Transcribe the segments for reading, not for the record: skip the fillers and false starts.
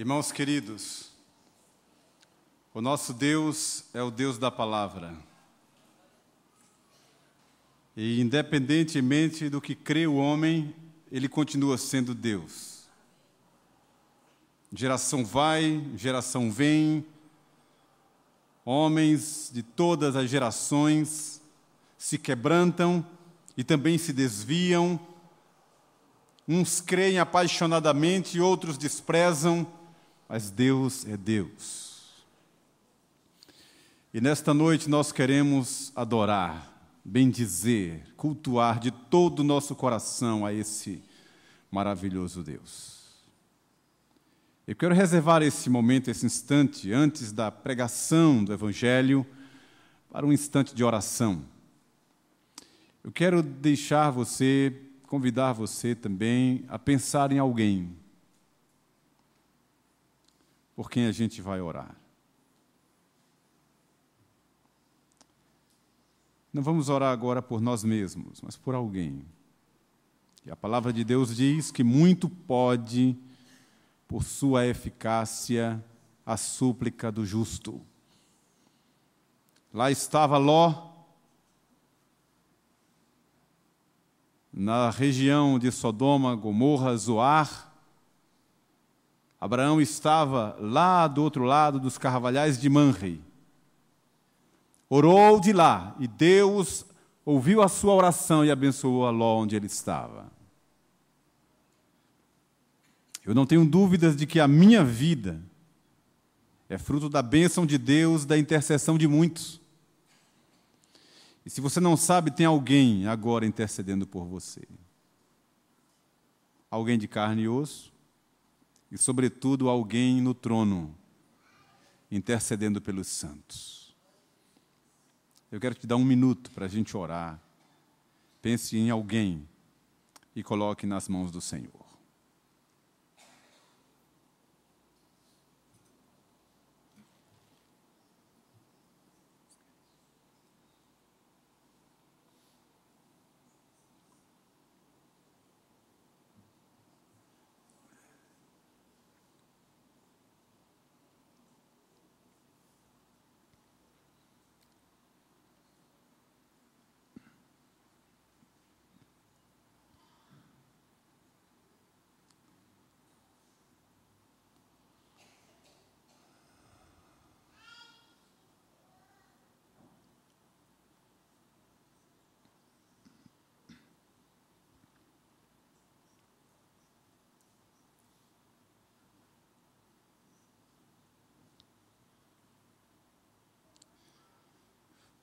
Irmãos queridos, o nosso Deus é o Deus da palavra. E independentemente do que crê o homem, ele continua sendo Deus. Geração vai, geração vem, homens de todas as gerações se quebrantam e também se desviam. Uns creem apaixonadamente, outros desprezam, mas Deus é Deus. E nesta noite nós queremos adorar, bendizer, cultuar de todo o nosso coração a esse maravilhoso Deus. Eu quero reservar esse momento, esse instante, antes da pregação do Evangelho, para um instante de oração. Eu quero convidar você também a pensar em alguém por quem a gente vai orar. Não vamos orar agora por nós mesmos, mas por alguém. E a palavra de Deus diz que muito pode, por sua eficácia, a súplica do justo. Lá estava Ló, na região de Sodoma, Gomorra, Zoar. Abraão estava lá do outro lado dos carvalhais de Manre. Orou de lá, e Deus ouviu a sua oração e abençoou a Ló onde ele estava. Eu não tenho dúvidas de que a minha vida é fruto da bênção de Deus, da intercessão de muitos. E se você não sabe, tem alguém agora intercedendo por você. Alguém de carne e osso, e sobretudo alguém no trono, intercedendo pelos santos. Eu quero te dar um minuto para a gente orar. Pense em alguém e coloque nas mãos do Senhor.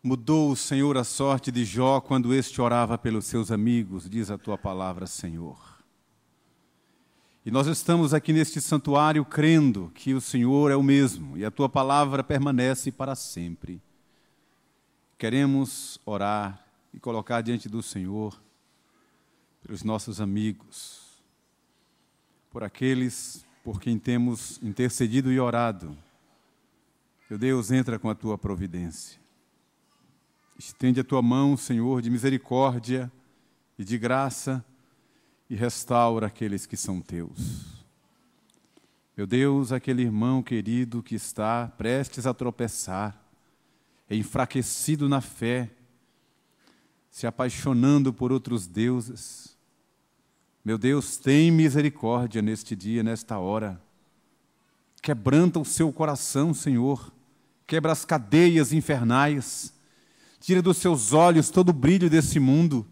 Mudou o Senhor a sorte de Jó quando este orava pelos seus amigos, diz a tua palavra, Senhor. E nós estamos aqui neste santuário crendo que o Senhor é o mesmo e a tua palavra permanece para sempre. Queremos orar e colocar diante do Senhor pelos nossos amigos, por aqueles por quem temos intercedido e orado. Meu Deus, entra com a tua providência. Estende a tua mão, Senhor, de misericórdia e de graça e restaura aqueles que são teus. Meu Deus, aquele irmão querido que está prestes a tropeçar, enfraquecido na fé, se apaixonando por outros deuses. Meu Deus, tem misericórdia neste dia, nesta hora. Quebranta o seu coração, Senhor. Quebra as cadeias infernais. Tira dos seus olhos todo o brilho desse mundo.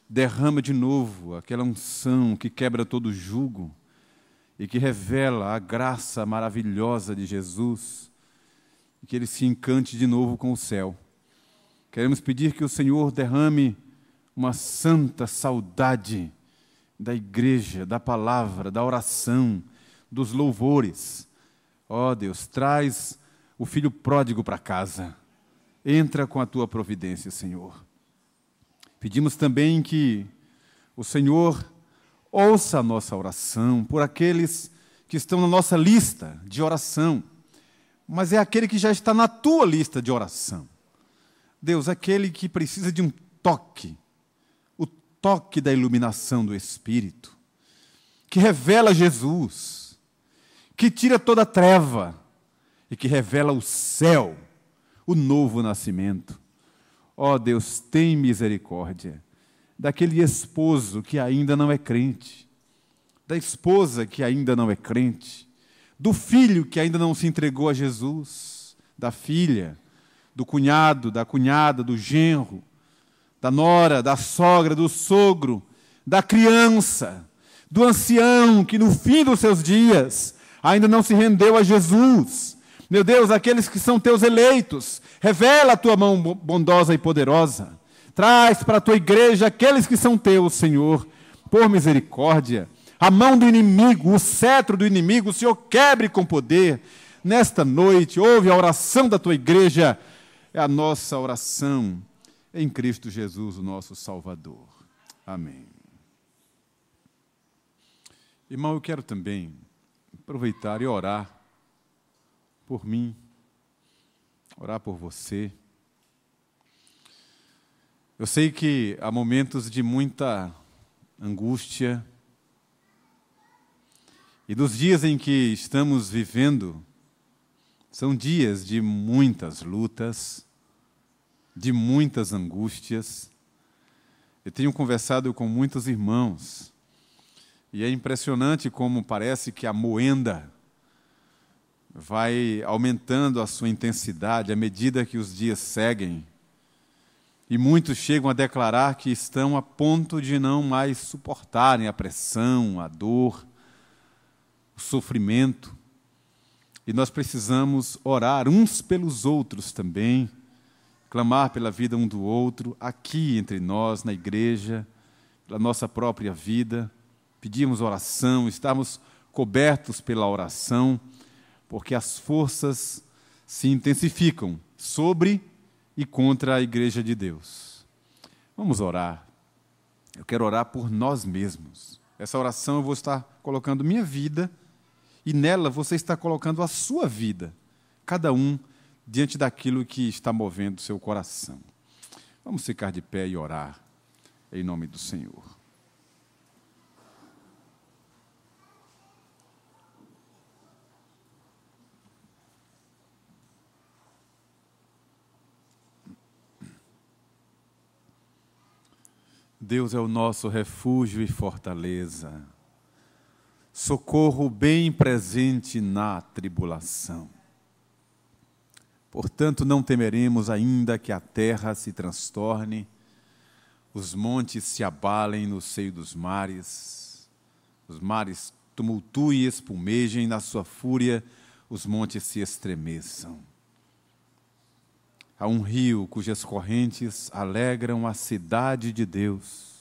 Derrama de novo aquela unção que quebra todo jugo e que revela a graça maravilhosa de Jesus e que ele se encante de novo com o céu. Queremos pedir que o Senhor derrame uma santa saudade da igreja, da palavra, da oração, dos louvores. Ó Deus, traz o filho pródigo para casa. Entra com a tua providência, Senhor. Pedimos também que o Senhor ouça a nossa oração por aqueles que estão na nossa lista de oração, mas é aquele que já está na tua lista de oração. Deus, aquele que precisa de um toque, o toque da iluminação do Espírito, que revela Jesus, que tira toda treva e que revela o céu, o novo nascimento. Ó Deus, tem misericórdia daquele esposo que ainda não é crente, da esposa que ainda não é crente, do filho que ainda não se entregou a Jesus, da filha, do cunhado, da cunhada, do genro, da nora, da sogra, do sogro, da criança, do ancião que no fim dos seus dias ainda não se rendeu a Jesus. Meu Deus, aqueles que são teus eleitos, revela a tua mão bondosa e poderosa. Traz para a tua igreja aqueles que são teus, Senhor, por misericórdia. A mão do inimigo, o cetro do inimigo, o Senhor quebre com poder. Nesta noite, ouve a oração da tua igreja, é a nossa oração em Cristo Jesus, o nosso Salvador. Amém. Irmão, eu quero também aproveitar e orar por mim, orar por você. Eu sei que há momentos de muita angústia, e dos dias em que estamos vivendo, são dias de muitas lutas, de muitas angústias. Eu tenho conversado com muitos irmãos, e é impressionante como parece que a moenda vai aumentando a sua intensidade à medida que os dias seguem. E muitos chegam a declarar que estão a ponto de não mais suportarem a pressão, a dor, o sofrimento. E nós precisamos orar uns pelos outros também, clamar pela vida um do outro, aqui entre nós, na igreja, pela nossa própria vida. Pedimos oração, estamos cobertos pela oração, porque as forças se intensificam sobre e contra a igreja de Deus. Vamos orar. Eu quero orar por nós mesmos. Essa oração eu vou estar colocando minha vida e nela você está colocando a sua vida, cada um diante daquilo que está movendo o seu coração. Vamos ficar de pé e orar em nome do Senhor. Deus é o nosso refúgio e fortaleza, socorro bem presente na tribulação. Portanto, não temeremos ainda que a terra se transtorne, os montes se abalem no seio dos mares, os mares tumultuem e espumejem, na sua fúria os montes se estremeçam. Há um rio cujas correntes alegram a cidade de Deus,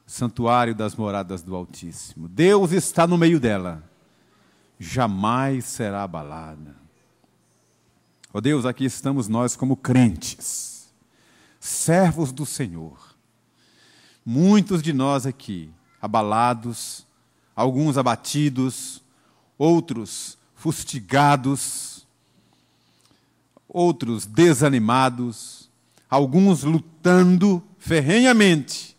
o santuário das moradas do Altíssimo. Deus está no meio dela, jamais será abalada. Ó Deus, aqui estamos nós como crentes, servos do Senhor. Muitos de nós aqui, abalados, alguns abatidos, outros fustigados, outros desanimados, alguns lutando ferrenhamente,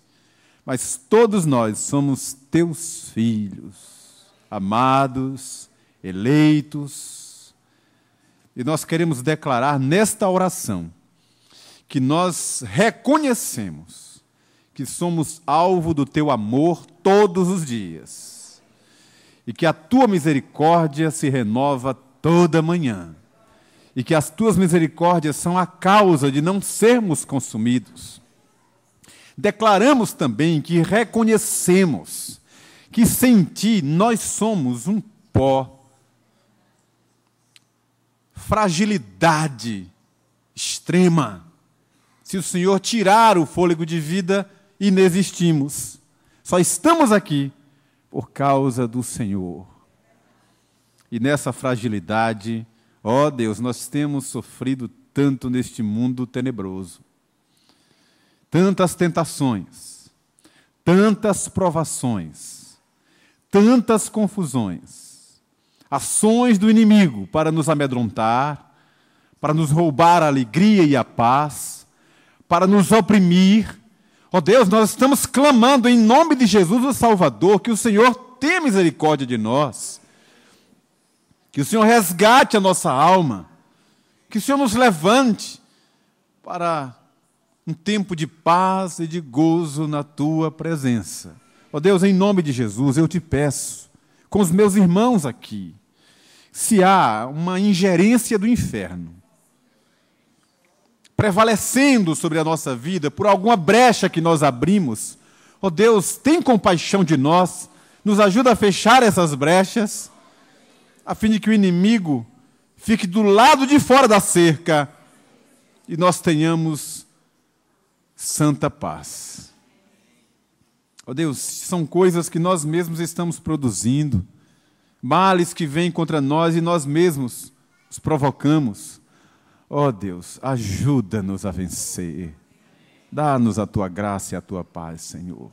mas todos nós somos teus filhos, amados, eleitos, e nós queremos declarar nesta oração que nós reconhecemos que somos alvo do teu amor todos os dias e que a tua misericórdia se renova toda manhã. E que as tuas misericórdias são a causa de não sermos consumidos. Declaramos também que reconhecemos que sem ti nós somos um pó, fragilidade extrema. Se o Senhor tirar o fôlego de vida, inexistimos. Só estamos aqui por causa do Senhor. E nessa fragilidade, ó Deus, nós temos sofrido tanto neste mundo tenebroso. Tantas tentações, tantas provações, tantas confusões, ações do inimigo para nos amedrontar, para nos roubar a alegria e a paz, para nos oprimir. Ó Deus, nós estamos clamando em nome de Jesus o Salvador, que o Senhor tenha misericórdia de nós. Que o Senhor resgate a nossa alma. Que o Senhor nos levante para um tempo de paz e de gozo na Tua presença. Ó Deus, em nome de Jesus, eu te peço, com os meus irmãos aqui, se há uma ingerência do inferno prevalecendo sobre a nossa vida por alguma brecha que nós abrimos, ó Deus, tem compaixão de nós, nos ajuda a fechar essas brechas, a fim de que o inimigo fique do lado de fora da cerca e nós tenhamos santa paz. Ó Deus, são coisas que nós mesmos estamos produzindo, males que vêm contra nós e nós mesmos os provocamos. Ó Deus, ajuda-nos a vencer. Dá-nos a Tua graça e a Tua paz, Senhor.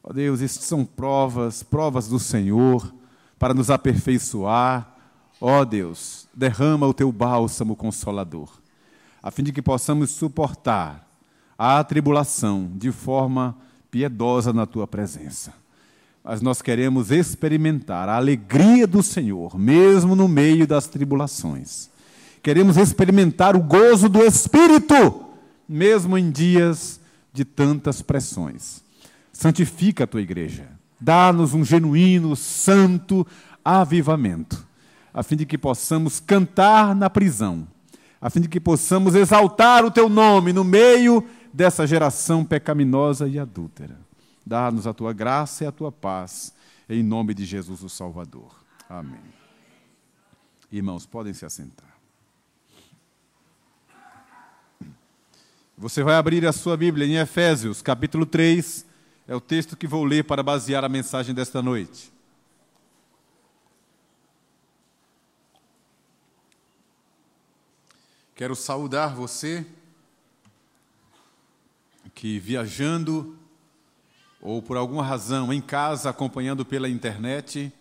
Ó Deus, isso são provas do Senhor para nos aperfeiçoar. Ó Deus, derrama o Teu bálsamo consolador, a fim de que possamos suportar a tribulação de forma piedosa na Tua presença. Mas nós queremos experimentar a alegria do Senhor, mesmo no meio das tribulações. Queremos experimentar o gozo do Espírito, mesmo em dias de tantas pressões. Santifica a Tua igreja. Dá-nos um genuíno, santo avivamento, a fim de que possamos cantar na prisão, a fim de que possamos exaltar o Teu nome no meio dessa geração pecaminosa e adúltera. Dá-nos a Tua graça e a Tua paz, em nome de Jesus o Salvador. Amém. Irmãos, podem se assentar. Você vai abrir a sua Bíblia em Efésios, capítulo 3, é o texto que vou ler para basear a mensagem desta noite. Quero saudar você que, viajando ou por alguma razão em casa, acompanhando pela internet,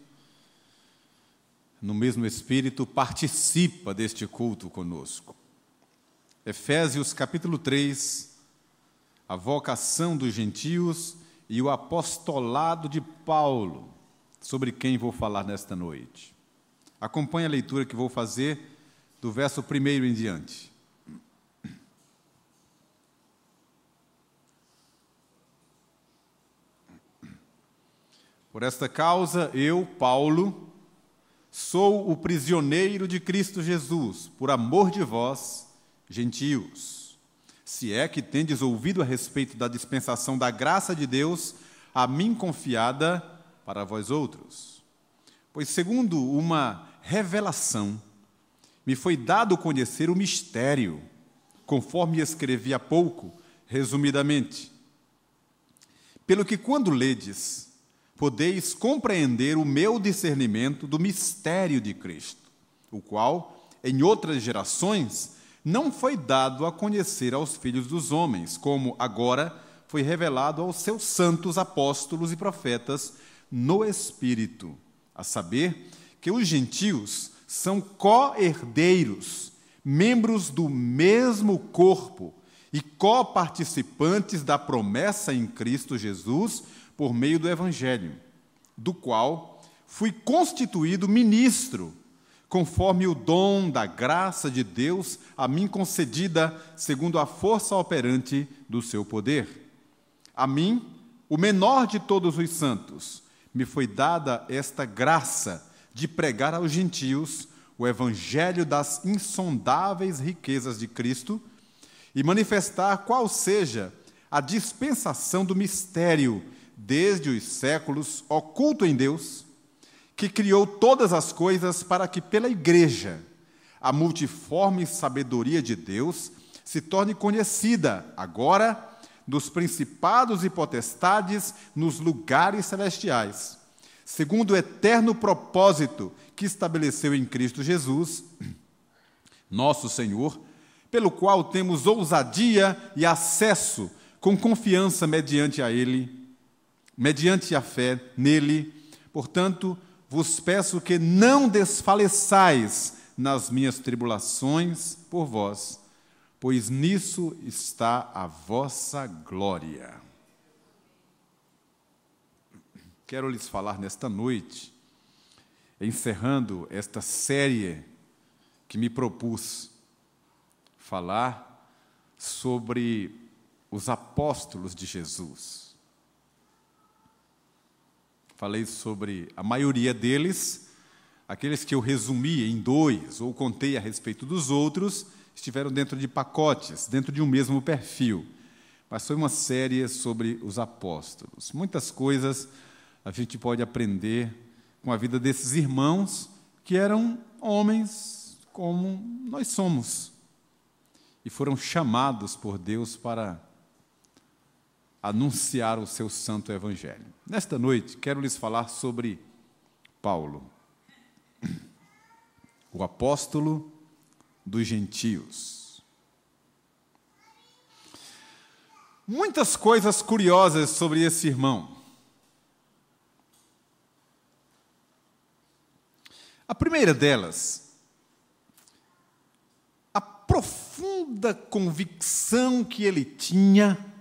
no mesmo espírito, participa deste culto conosco. Efésios capítulo 3, a vocação dos gentios e o apostolado de Paulo, sobre quem vou falar nesta noite. Acompanhe a leitura que vou fazer do verso 1 em diante. Por esta causa, eu, Paulo, sou o prisioneiro de Cristo Jesus, por amor de vós, gentios, se é que tendes ouvido a respeito da dispensação da graça de Deus, a mim confiada para vós outros. Pois, segundo uma revelação, me foi dado conhecer o mistério, conforme escrevi há pouco, resumidamente. Pelo que, quando ledes, podeis compreender o meu discernimento do mistério de Cristo, o qual, em outras gerações, não foi dado a conhecer aos filhos dos homens, como agora foi revelado aos seus santos apóstolos e profetas no Espírito, a saber, que os gentios são co-herdeiros, membros do mesmo corpo e co-participantes da promessa em Cristo Jesus por meio do Evangelho, do qual fui constituído ministro, conforme o dom da graça de Deus a mim concedida, segundo a força operante do seu poder. A mim, o menor de todos os santos, me foi dada esta graça de pregar aos gentios o evangelho das insondáveis riquezas de Cristo e manifestar qual seja a dispensação do mistério desde os séculos oculto em Deus, que criou todas as coisas para que pela Igreja a multiforme sabedoria de Deus se torne conhecida agora dos principados e potestades nos lugares celestiais, segundo o eterno propósito que estabeleceu em Cristo Jesus, nosso Senhor, pelo qual temos ousadia e acesso com confiança mediante a fé nele. Portanto, vos peço que não desfaleçais nas minhas tribulações por vós, pois nisso está a vossa glória. Quero lhes falar nesta noite encerrando esta série que me propus falar sobre os apóstolos de Jesus. Falei sobre a maioria deles, aqueles que eu resumi em 2 ou contei a respeito dos outros, estiveram dentro de pacotes, dentro de um mesmo perfil. Mas foi uma série sobre os apóstolos. Muitas coisas a gente pode aprender com a vida desses irmãos que eram homens como nós somos e foram chamados por Deus para anunciar o seu santo evangelho. Nesta noite, quero lhes falar sobre Paulo, o apóstolo dos gentios. Muitas coisas curiosas sobre esse irmão. A primeira delas, a profunda convicção que ele tinha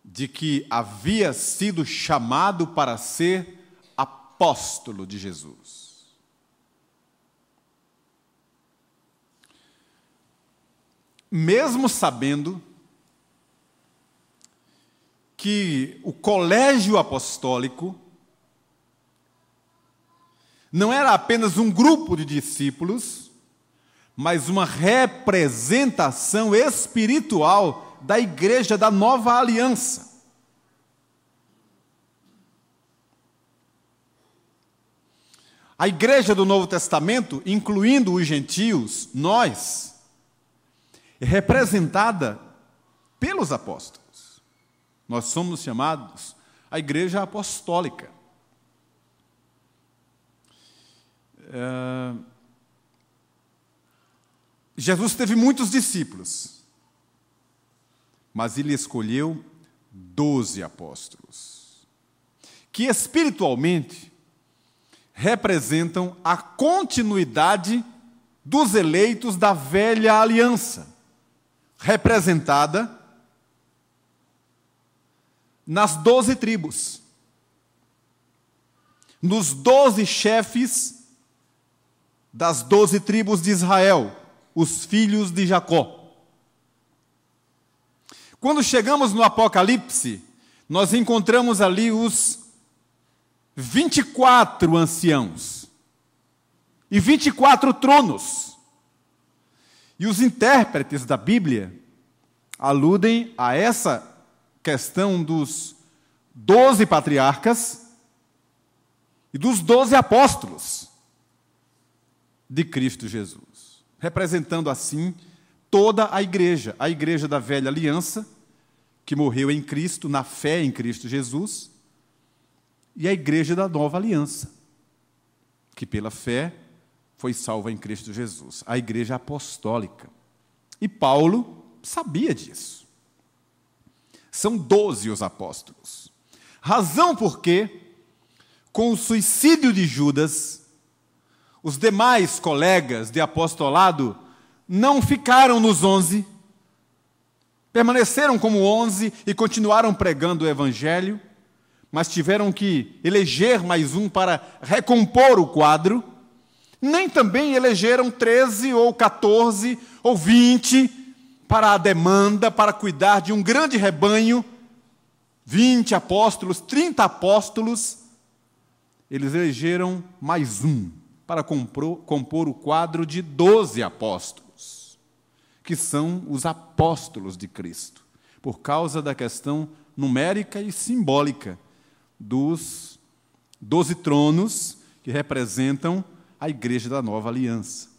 de que havia sido chamado para ser apóstolo de Jesus. Mesmo sabendo que o colégio apostólico não era apenas um grupo de discípulos, mas uma representação espiritual da igreja da nova aliança. A igreja do Novo Testamento, incluindo os gentios, nós, é representada pelos apóstolos. Nós somos chamados a igreja apostólica. Jesus teve muitos discípulos, mas ele escolheu 12 apóstolos, que espiritualmente representam a continuidade dos eleitos da velha aliança, representada nas 12 tribos, nos 12 chefes das 12 tribos de Israel, os filhos de Jacó. Quando chegamos no Apocalipse, nós encontramos ali os 24 anciãos e 24 tronos. E os intérpretes da Bíblia aludem a essa questão dos 12 patriarcas e dos 12 apóstolos de Cristo Jesus, representando assim toda a igreja da velha aliança, que morreu em Cristo, na fé em Cristo Jesus, e a igreja da nova aliança, que pela fé foi salva em Cristo Jesus, a igreja apostólica. E Paulo sabia disso. São 12 os apóstolos. Razão porque, com o suicídio de Judas, os demais colegas de apostolado não ficaram nos 11, permaneceram como 11 e continuaram pregando o evangelho, mas tiveram que eleger mais um para recompor o quadro. Nem também elegeram 13 ou 14 ou 20 para a demanda, para cuidar de um grande rebanho, 20 apóstolos, 30 apóstolos. Eles elegeram mais um para compor o quadro de 12 apóstolos, que são os apóstolos de Cristo, por causa da questão numérica e simbólica dos 12 tronos que representam a igreja da nova aliança.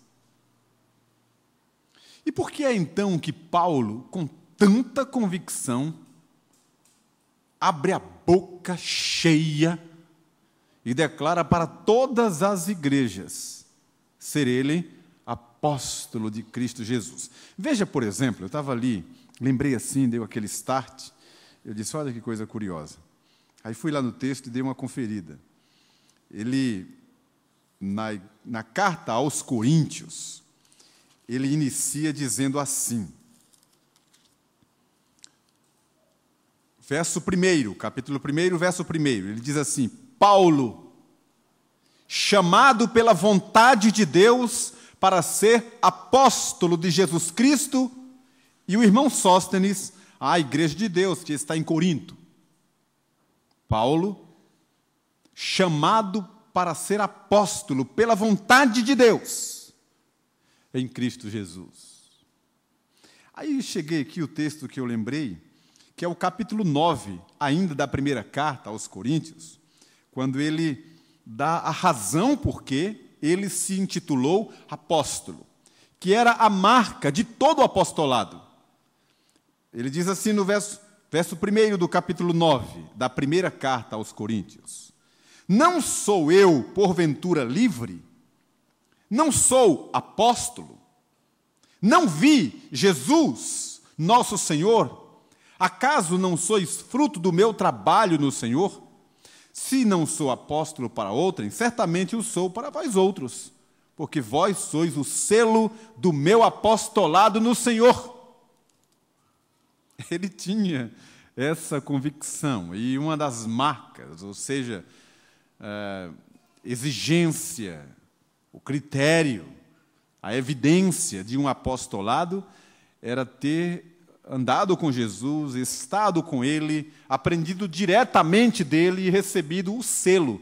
E por que é então que Paulo, com tanta convicção, abre a boca cheia e declara para todas as igrejas ser ele apóstolo de Cristo Jesus? Veja, por exemplo, eu estava ali, lembrei assim, deu aquele start, eu disse, olha que coisa curiosa. Aí fui lá no texto e dei uma conferida. Ele, na carta aos Coríntios, ele inicia dizendo assim, verso 1, capítulo 1, verso 1, ele diz assim, Paulo, chamado pela vontade de Deus para ser apóstolo de Jesus Cristo, e o irmão Sóstenes, a igreja de Deus, que está em Corinto. Paulo, chamado para ser apóstolo pela vontade de Deus, em Cristo Jesus. Aí cheguei aqui o texto que eu lembrei, que é o capítulo 9, ainda da primeira carta aos Coríntios, quando ele dá a razão por que ele se intitulou apóstolo, que era a marca de todo o apostolado. Ele diz assim no verso 1 do capítulo 9, da primeira carta aos Coríntios: não sou eu, porventura, livre? Não sou apóstolo? Não vi Jesus, nosso Senhor? Acaso não sois fruto do meu trabalho no Senhor? Se não sou apóstolo para outrem, certamente o sou para vós outros, porque vós sois o selo do meu apostolado no Senhor. Ele tinha essa convicção, e uma das marcas, ou seja, exigência, o critério, a evidência de um apostolado era ter andado com Jesus, estado com Ele, aprendido diretamente dele e recebido o selo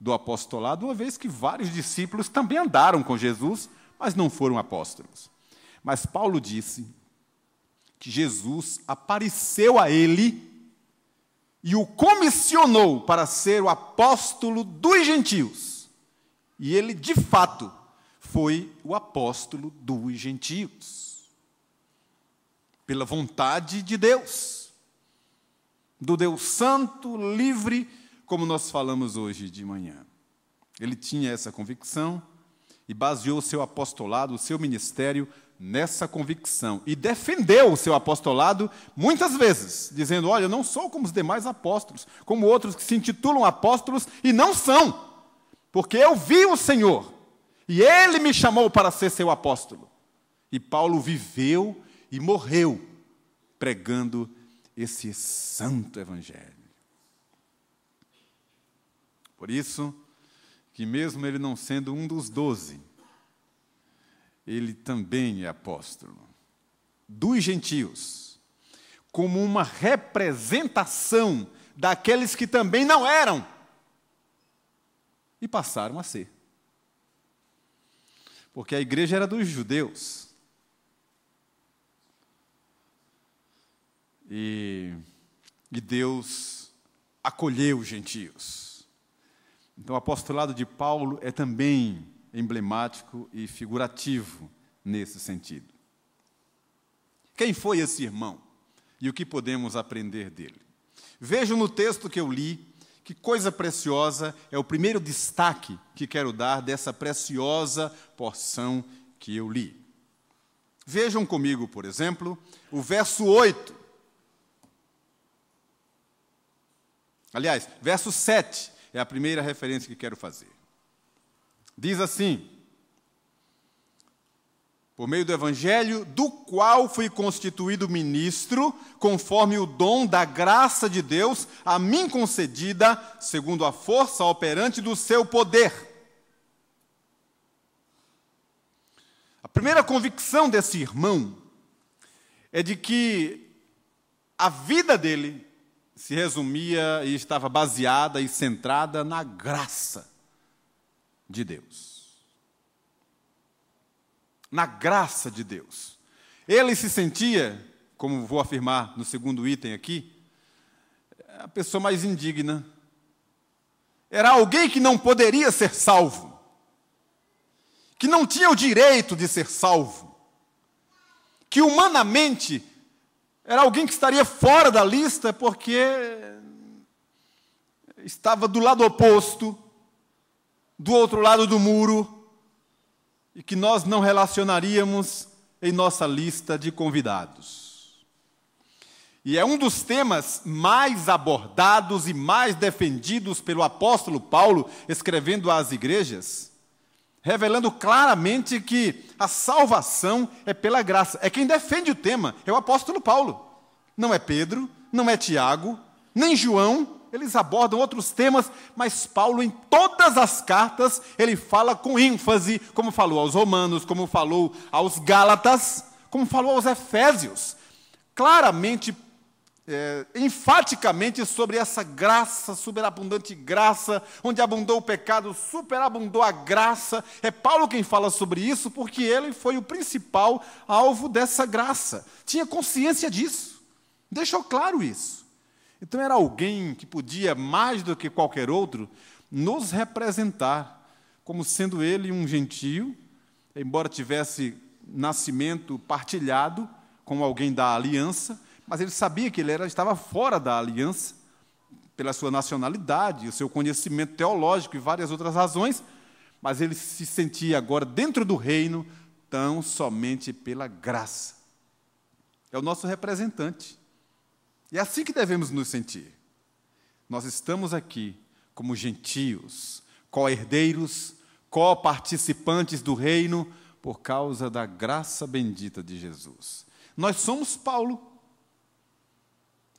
do apostolado, uma vez que vários discípulos também andaram com Jesus, mas não foram apóstolos. Mas Paulo disse que Jesus apareceu a ele e o comissionou para ser o apóstolo dos gentios. E ele, de fato, foi o apóstolo dos gentios. Pela vontade de Deus, do Deus santo, livre, como nós falamos hoje de manhã. Ele tinha essa convicção e baseou o seu apostolado, o seu ministério, nessa convicção. E defendeu o seu apostolado muitas vezes, dizendo: olha, eu não sou como os demais apóstolos, como outros que se intitulam apóstolos e não são, porque eu vi o Senhor, e Ele me chamou para ser seu apóstolo. E Paulo viveu e morreu pregando esse santo evangelho. Por isso que mesmo ele não sendo um dos 12, ele também é apóstolo dos gentios, como uma representação daqueles que também não eram e passaram a ser. Porque a igreja era dos judeus. E Deus acolheu os gentios. Então, o apostolado de Paulo é também emblemático e figurativo nesse sentido. Quem foi esse irmão? E o que podemos aprender dele? Vejam no texto que eu li, que coisa preciosa, é o primeiro destaque que quero dar dessa preciosa porção que eu li. Vejam comigo, por exemplo, o verso 8. Aliás, verso 7 é a primeira referência que quero fazer. Diz assim: por meio do Evangelho, do qual fui constituído ministro, conforme o dom da graça de Deus, a mim concedida, segundo a força operante do seu poder. A primeira convicção desse irmão é de que a vida dele se resumia e estava baseada e centrada na graça de Deus. Na graça de Deus. Ele se sentia, como vou afirmar no segundo item aqui, a pessoa mais indigna. Era alguém que não poderia ser salvo, que não tinha o direito de ser salvo, que humanamente era alguém que estaria fora da lista porque estava do lado oposto, do outro lado do muro, e que nós não relacionaríamos em nossa lista de convidados. E é um dos temas mais abordados e mais defendidos pelo apóstolo Paulo, escrevendo às igrejas, revelando claramente que a salvação é pela graça. É quem defende o tema, é o apóstolo Paulo. Não é Pedro, não é Tiago, nem João, eles abordam outros temas, mas Paulo, em todas as cartas, ele fala com ênfase, como falou aos Romanos, como falou aos Gálatas, como falou aos Efésios, claramente, enfaticamente sobre essa graça, superabundante graça, onde abundou o pecado, superabundou a graça. É Paulo quem fala sobre isso, porque ele foi o principal alvo dessa graça. Tinha consciência disso, deixou claro isso. Então era alguém que podia, mais do que qualquer outro, nos representar, como sendo ele um gentio, embora tivesse nascimento partilhado com alguém da aliança, mas ele sabia que ele estava fora da aliança, pela sua nacionalidade, o seu conhecimento teológico e várias outras razões, mas ele se sentia agora dentro do reino tão somente pela graça. É o nosso representante. E é assim que devemos nos sentir. Nós estamos aqui como gentios, co-herdeiros, co-participantes do reino, por causa da graça bendita de Jesus. Nós somos Paulo,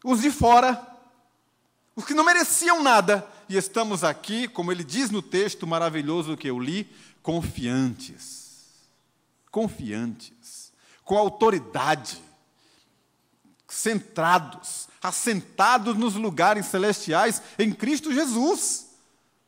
os de fora, os que não mereciam nada, e estamos aqui, como ele diz no texto maravilhoso que eu li, confiantes, com autoridade, centrados, assentados nos lugares celestiais em Cristo Jesus.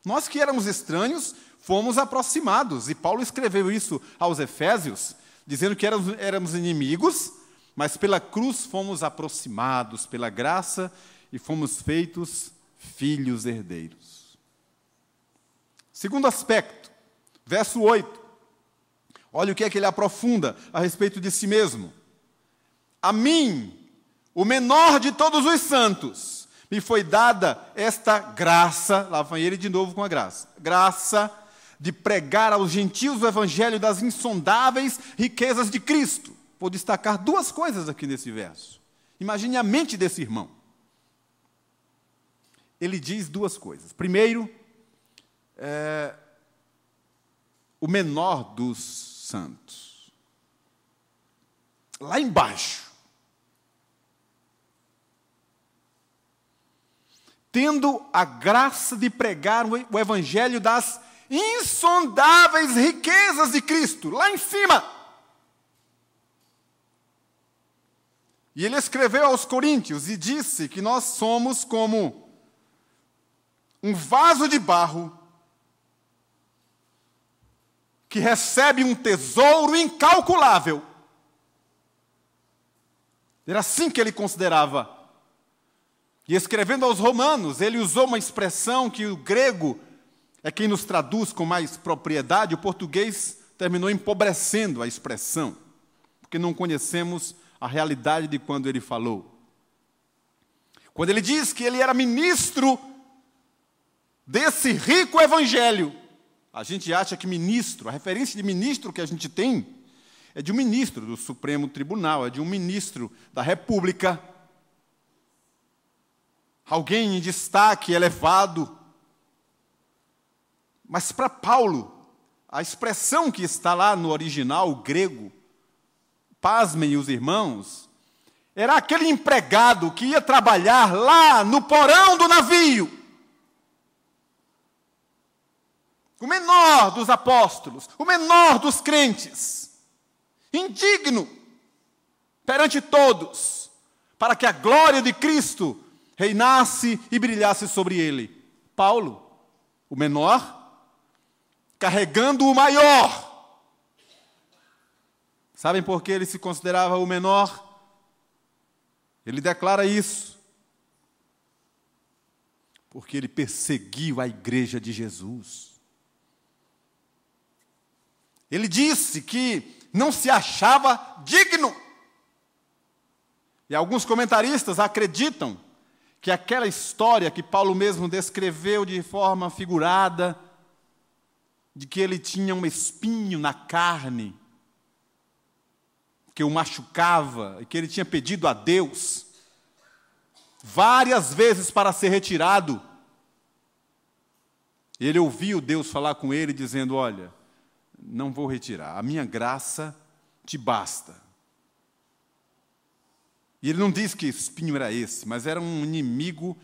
Nós que éramos estranhos, fomos aproximados. E Paulo escreveu isso aos Efésios, dizendo que éramos inimigos, mas pela cruz fomos aproximados, pela graça, e fomos feitos filhos herdeiros. Segundo aspecto, verso 8. Olha o que é que ele aprofunda a respeito de si mesmo. A mim, o menor de todos os santos, me foi dada esta graça, lá vem ele de novo com a graça de pregar aos gentios o evangelho das insondáveis riquezas de Cristo. Vou destacar duas coisas aqui nesse verso. Imagine a mente desse irmão. Ele diz duas coisas. Primeiro, o menor dos santos. Lá embaixo, tendo a graça de pregar o evangelho das insondáveis riquezas de Cristo, lá em cima. E ele escreveu aos Coríntios e disse que nós somos como um vaso de barro que recebe um tesouro incalculável. Era assim que ele considerava. E escrevendo aos Romanos, ele usou uma expressão que o grego é quem nos traduz com mais propriedade, o português terminou empobrecendo a expressão, porque não conhecemos a realidade de quando ele falou. Quando ele diz que ele era ministro desse rico evangelho, a gente acha que ministro, a referência de ministro que a gente tem, é de um ministro do Supremo Tribunal, é de um ministro da República, alguém em destaque elevado. Mas para Paulo, a expressão que está lá no original grego, pasmem os irmãos, era aquele empregado que ia trabalhar lá no porão do navio. O menor dos apóstolos, o menor dos crentes, indigno perante todos, para que a glória de Cristo reinasse e brilhasse sobre ele. Paulo, o menor, carregando o maior. Sabem por que ele se considerava o menor? Ele declara isso. Porque ele perseguiu a igreja de Jesus. Ele disse que não se achava digno. E alguns comentaristas acreditam que aquela história que Paulo mesmo descreveu de forma figurada, de que ele tinha um espinho na carne, que o machucava, e que ele tinha pedido a Deus várias vezes para ser retirado. Ele ouviu Deus falar com ele, dizendo: olha, não vou retirar, a minha graça te basta. E ele não diz que espinho era esse, mas era um inimigo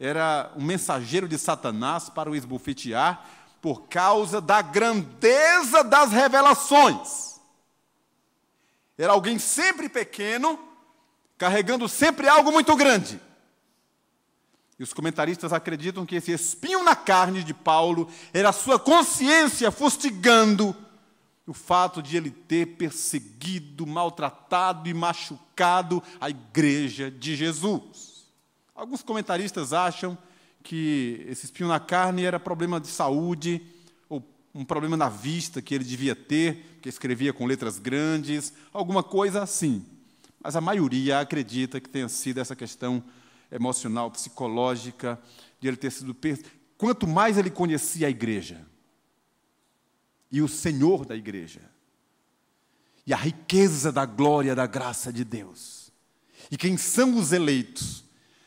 era um mensageiro de Satanás para o esbofetear por causa da grandeza das revelações. Era alguém sempre pequeno, carregando sempre algo muito grande. E os comentaristas acreditam que esse espinho na carne de Paulo era a sua consciência fustigando o fato de ele ter perseguido, maltratado e machucado a igreja de Jesus. Alguns comentaristas acham que esse espinho na carne era problema de saúde, ou um problema na vista que ele devia ter, que escrevia com letras grandes, alguma coisa assim. Mas a maioria acredita que tenha sido essa questão emocional, psicológica, de ele ter sido... Quanto mais ele conhecia a igreja, e o Senhor da igreja, e a riqueza da glória, da graça de Deus, e quem são os eleitos,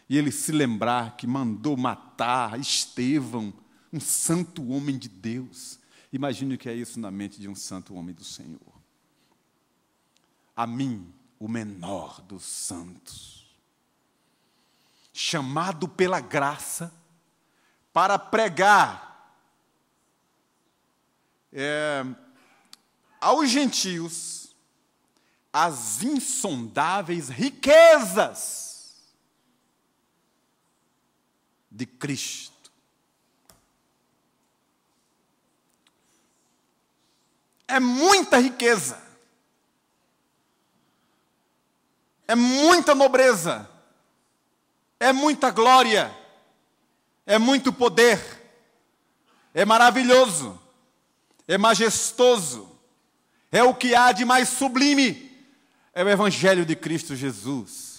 e ele se lembrar que mandou matar Estevão, um santo homem de Deus. Imagine o que é isso na mente de um santo homem do Senhor. A mim, o menor dos santos, chamado pela graça para pregar aos gentios as insondáveis riquezas de Cristo. É muita riqueza, é muita nobreza, é muita glória, é muito poder, é maravilhoso, é majestoso, é o que há de mais sublime, é o Evangelho de Cristo Jesus.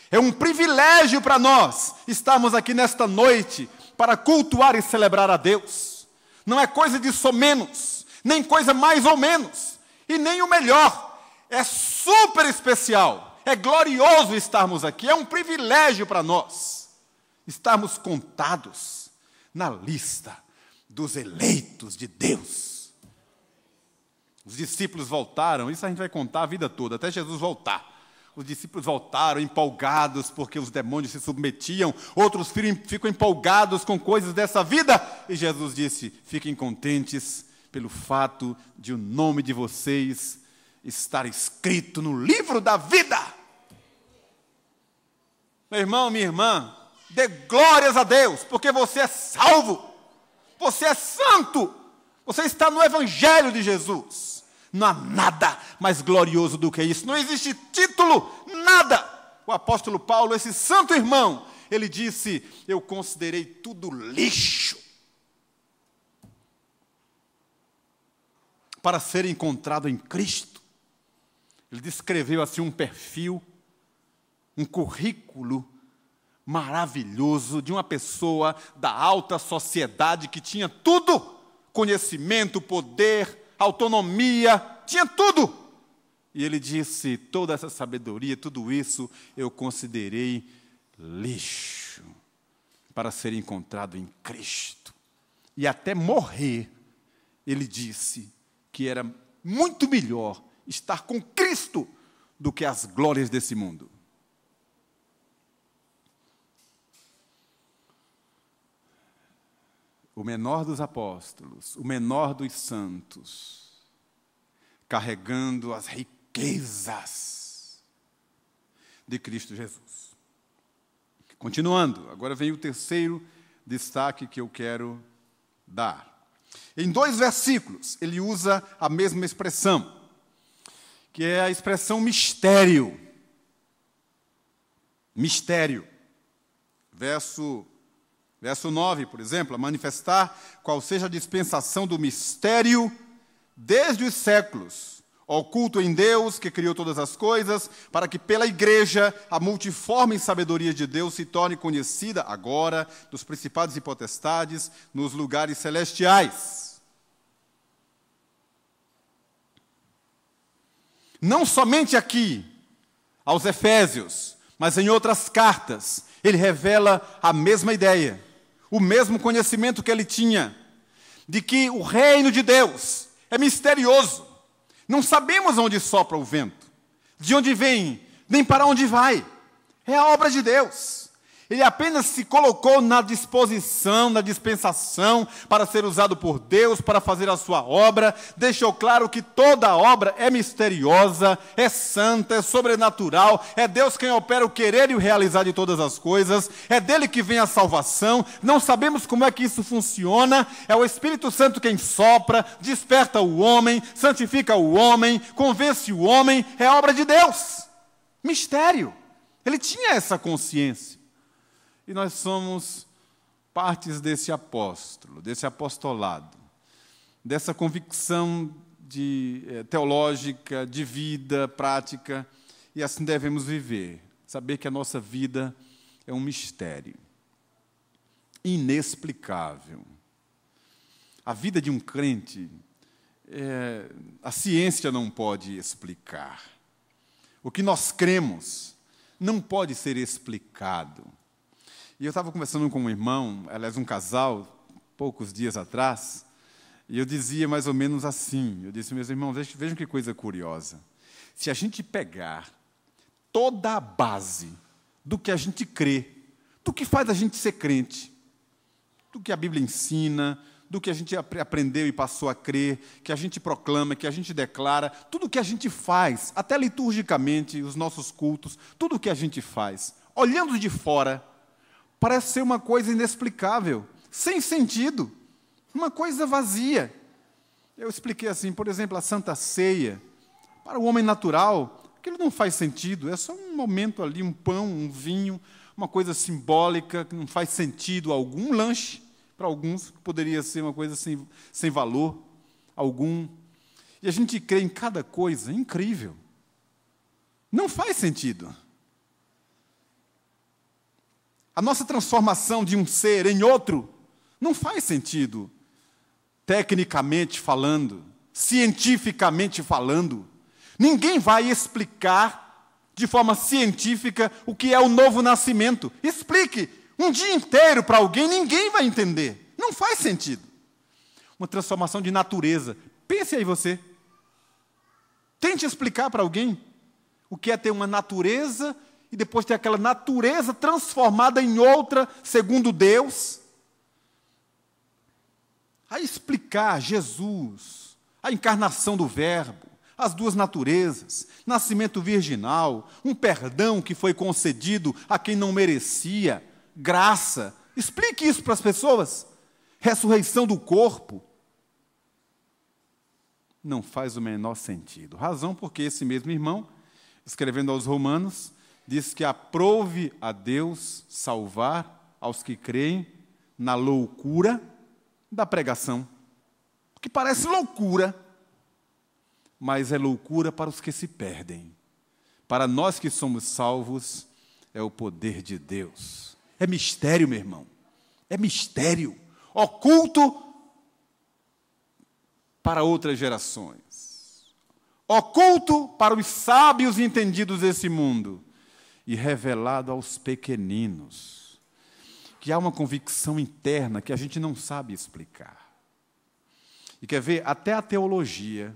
É um privilégio para nós estarmos aqui nesta noite para cultuar e celebrar a Deus. Não é coisa de somenos, nem coisa mais ou menos, e nem o melhor. É super especial, é glorioso estarmos aqui, é um privilégio para nós estarmos contados na lista dos eleitos de Deus. Os discípulos voltaram, isso a gente vai contar a vida toda, até Jesus voltar. Os discípulos voltaram empolgados porque os demônios se submetiam, outros ficam empolgados com coisas dessa vida. E Jesus disse, fiquem contentes pelo fato de o nome de vocês estar escrito no livro da vida. Meu irmão, minha irmã, dê glórias a Deus, porque você é salvo, você é santo, você está no Evangelho de Jesus. Não há nada mais glorioso do que isso. Não existe título, nada. O apóstolo Paulo, esse santo irmão, ele disse, eu considerei tudo lixo para ser encontrado em Cristo. Ele descreveu assim um perfil, um currículo maravilhoso de uma pessoa da alta sociedade que tinha tudo, conhecimento, poder, autonomia, tinha tudo. E ele disse, toda essa sabedoria, tudo isso, eu considerei lixo para ser encontrado em Cristo. E até morrer, ele disse que era muito melhor estar com Cristo do que as glórias desse mundo. O menor dos apóstolos, o menor dos santos, carregando as riquezas de Cristo Jesus. Continuando, agora vem o terceiro destaque que eu quero dar. Em 2 versículos, ele usa a mesma expressão, que é a expressão mistério. Mistério. Verso 9, por exemplo, a manifestar qual seja a dispensação do mistério desde os séculos, oculto em Deus, que criou todas as coisas, para que pela igreja a multiforme sabedoria de Deus se torne conhecida agora dos principados e potestades nos lugares celestiais. Não somente aqui, aos Efésios, mas em outras cartas, ele revela a mesma ideia, o mesmo conhecimento que ele tinha, de que o reino de Deus é misterioso. Não sabemos onde sopra o vento, de onde vem, nem para onde vai. É a obra de Deus. Ele apenas se colocou na disposição, na dispensação para ser usado por Deus, para fazer a sua obra. Deixou claro que toda obra é misteriosa, é santa, é sobrenatural. É Deus quem opera o querer e o realizar de todas as coisas. É dele que vem a salvação. Não sabemos como é que isso funciona. É o Espírito Santo quem sopra, desperta o homem, santifica o homem, convence o homem. É obra de Deus. Mistério. Ele tinha essa consciência. E nós somos partes desse apóstolo, desse apostolado, dessa convicção teológica, de vida, prática, e assim devemos viver. Saber que a nossa vida é um mistério inexplicável. A vida de um crente, a ciência não pode explicar. O que nós cremos não pode ser explicado. E eu estava conversando com um irmão, aliás, um casal, poucos dias atrás, e eu dizia mais ou menos assim, eu disse, meus irmãos, vejam que coisa curiosa. Se a gente pegar toda a base do que a gente crê, do que faz a gente ser crente, do que a Bíblia ensina, do que a gente aprendeu e passou a crer, que a gente proclama, que a gente declara, tudo que a gente faz, até liturgicamente, os nossos cultos, tudo que a gente faz, olhando de fora, parece ser uma coisa inexplicável, sem sentido, uma coisa vazia. Eu expliquei assim, por exemplo, a Santa Ceia, para o homem natural, aquilo não faz sentido, é só um momento ali, um pão, um vinho, uma coisa simbólica, que não faz sentido algum, lanche, para alguns, poderia ser uma coisa sem valor algum. E a gente crê em cada coisa incrível. Não faz sentido. A nossa transformação de um ser em outro não faz sentido, tecnicamente falando, cientificamente falando. Ninguém vai explicar de forma científica o que é o novo nascimento. Explique um dia inteiro para alguém, ninguém vai entender. Não faz sentido. Uma transformação de natureza. Pense aí você. Tente explicar para alguém o que é ter uma natureza e depois ter aquela natureza transformada em outra, segundo Deus. A explicar Jesus, a encarnação do Verbo, as duas naturezas, nascimento virginal, um perdão que foi concedido a quem não merecia, graça. Explique isso para as pessoas. Ressurreição do corpo. Não faz o menor sentido. Razão porque esse mesmo irmão, escrevendo aos Romanos, diz que aprove a Deus salvar aos que creem na loucura da pregação. Que parece loucura, mas é loucura para os que se perdem. Para nós que somos salvos, é o poder de Deus. É mistério, meu irmão. É mistério. Oculto para outras gerações. Oculto para os sábios e entendidos desse mundo. E revelado aos pequeninos, que há uma convicção interna que a gente não sabe explicar. E quer ver, até a teologia,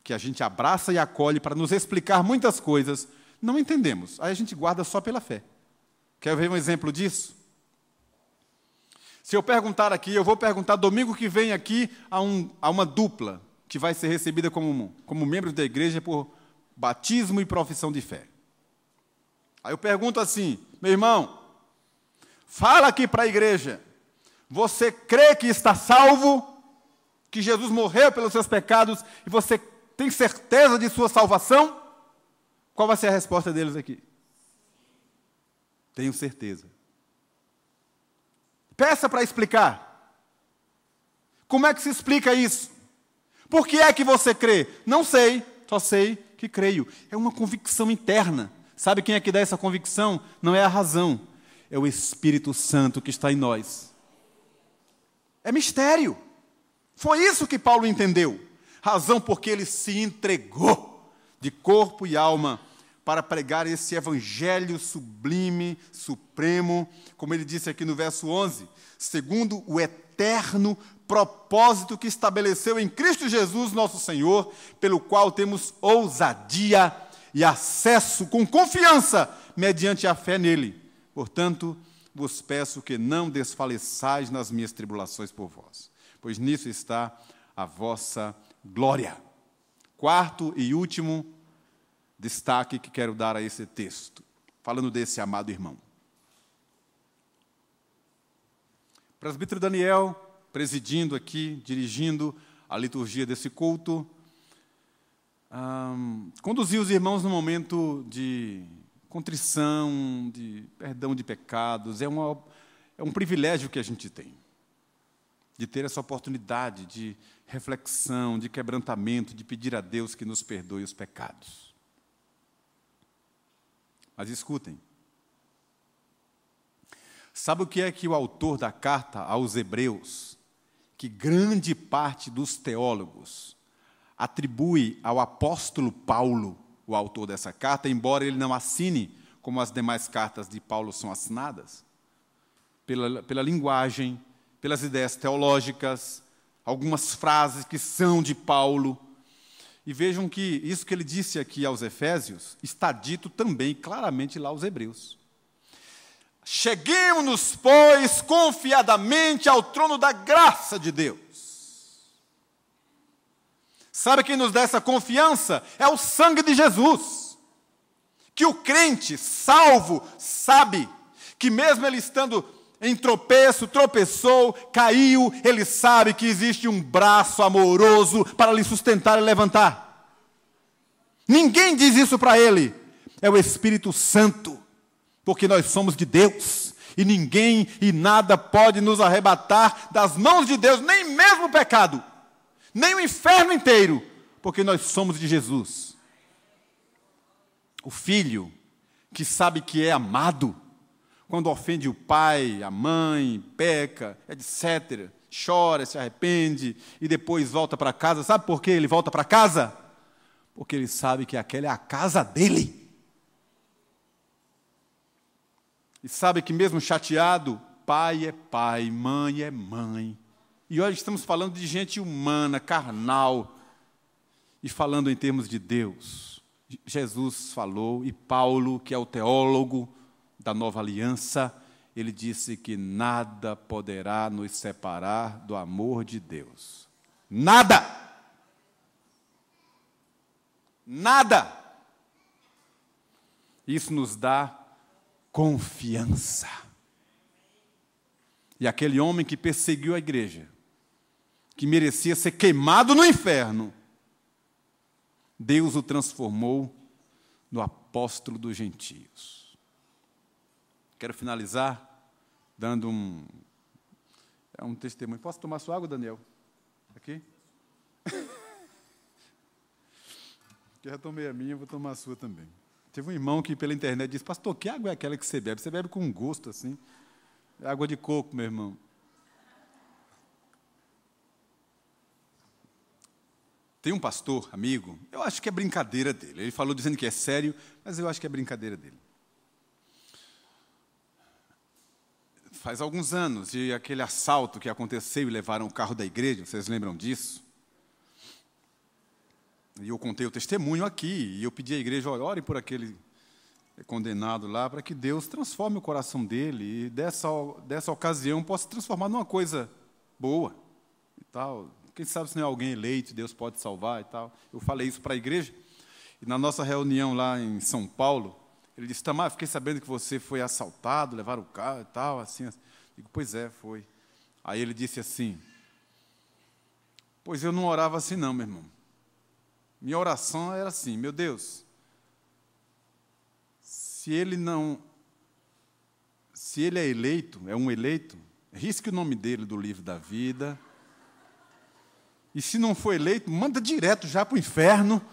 que a gente abraça e acolhe para nos explicar muitas coisas, não entendemos. Aí a gente guarda só pela fé. Quer ver um exemplo disso? Se eu perguntar aqui, eu vou perguntar domingo que vem aqui a uma dupla, que vai ser recebida como membro da igreja por batismo e profissão de fé. Aí eu pergunto assim, meu irmão, fala aqui para a igreja, você crê que está salvo, que Jesus morreu pelos seus pecados, e você tem certeza de sua salvação? Qual vai ser a resposta deles aqui? Tenho certeza. Peça para explicar. Como é que se explica isso? Por que é que você crê? Não sei, só sei que creio. É uma convicção interna. Sabe quem é que dá essa convicção? Não é a razão, é o Espírito Santo que está em nós. É mistério. Foi isso que Paulo entendeu. Razão porque ele se entregou de corpo e alma para pregar esse evangelho sublime, supremo, como ele disse aqui no verso 11, segundo o eterno propósito que estabeleceu em Cristo Jesus, nosso Senhor, pelo qual temos ousadia e acesso com confiança, mediante a fé nele. Portanto, vos peço que não desfaleçais nas minhas tribulações por vós, pois nisso está a vossa glória. Quarto e último destaque que quero dar a esse texto, falando desse amado irmão. Presbítero Daniel, presidindo aqui, dirigindo a liturgia desse culto, conduziu os irmãos num momento de contrição, de perdão de pecados. É um privilégio que a gente tem, de ter essa oportunidade de reflexão, de quebrantamento, de pedir a Deus que nos perdoe os pecados. Mas escutem, sabe o que é que o autor da carta aos Hebreus, que grande parte dos teólogos atribui ao apóstolo Paulo, o autor dessa carta, embora ele não assine como as demais cartas de Paulo são assinadas? Pela linguagem, pelas ideias teológicas, algumas frases que são de Paulo. E vejam que isso que ele disse aqui aos Efésios está dito também claramente lá aos Hebreus. Cheguemos-nos, pois, confiadamente ao trono da graça de Deus. Sabe quem nos dá essa confiança? É o sangue de Jesus. Que o crente salvo sabe que mesmo ele estando em tropeço, tropeçou, caiu, ele sabe que existe um braço amoroso para lhe sustentar e levantar. Ninguém diz isso para ele. É o Espírito Santo. Porque nós somos de Deus, e ninguém e nada pode nos arrebatar das mãos de Deus, nem mesmo o pecado, nem o inferno inteiro, porque nós somos de Jesus. O filho que sabe que é amado, quando ofende o pai, a mãe, peca, etc., chora, se arrepende, e depois volta para casa. Sabe por que ele volta para casa? Porque ele sabe que aquela é a casa dele. E sabe que mesmo chateado, pai é pai, mãe é mãe. E hoje estamos falando de gente humana, carnal, e falando em termos de Deus. Jesus falou, e Paulo, que é o teólogo da nova aliança, ele disse que nada poderá nos separar do amor de Deus. Nada! Nada! Isso nos dá confiança. E aquele homem que perseguiu a igreja, que merecia ser queimado no inferno, Deus o transformou no apóstolo dos gentios. Quero finalizar dando um testemunho. Posso tomar sua água, Daniel? Aqui? Eu já tomei a minha, vou tomar a sua também. Teve um irmão que pela internet disse: pastor, que água é aquela que você bebe? Você bebe com gosto assim. É água de coco, meu irmão. Tem um pastor, amigo, eu acho que é brincadeira dele. Ele falou dizendo que é sério, mas eu acho que é brincadeira dele. Faz alguns anos, e aquele assalto que aconteceu e levaram o carro da igreja, vocês lembram disso? E eu contei o testemunho aqui, e eu pedi à igreja: orem por aquele condenado lá, para que Deus transforme o coração dele, e dessa ocasião possa transformar numa coisa boa e tal. Quem sabe se não é alguém eleito, Deus pode salvar e tal. Eu falei isso para a igreja, e na nossa reunião lá em São Paulo, ele disse: Tamar, fiquei sabendo que você foi assaltado, levaram o carro e tal, assim. Eu digo: pois é, foi. Aí ele disse assim: pois eu não orava assim não, meu irmão. Minha oração era assim: meu Deus, se ele é eleito, é um eleito, risque o nome dele do livro da vida. E se não for eleito, manda direto já para o inferno.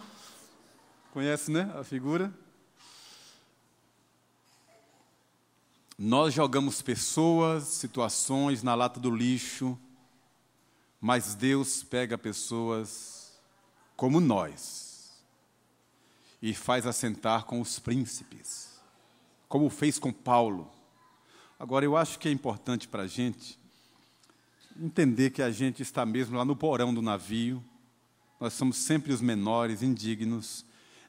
Conhece, né, a figura? Nós jogamos pessoas, situações na lata do lixo, mas Deus pega pessoas como nós e faz assentar com os príncipes, como fez com Paulo. Agora, eu acho que é importante para a gente entender que a gente está mesmo lá no porão do navio, nós somos sempre os menores, indignos,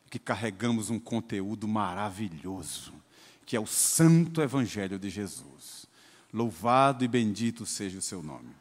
que carregamos um conteúdo maravilhoso, que é o santo evangelho de Jesus. Louvado e bendito seja o seu nome.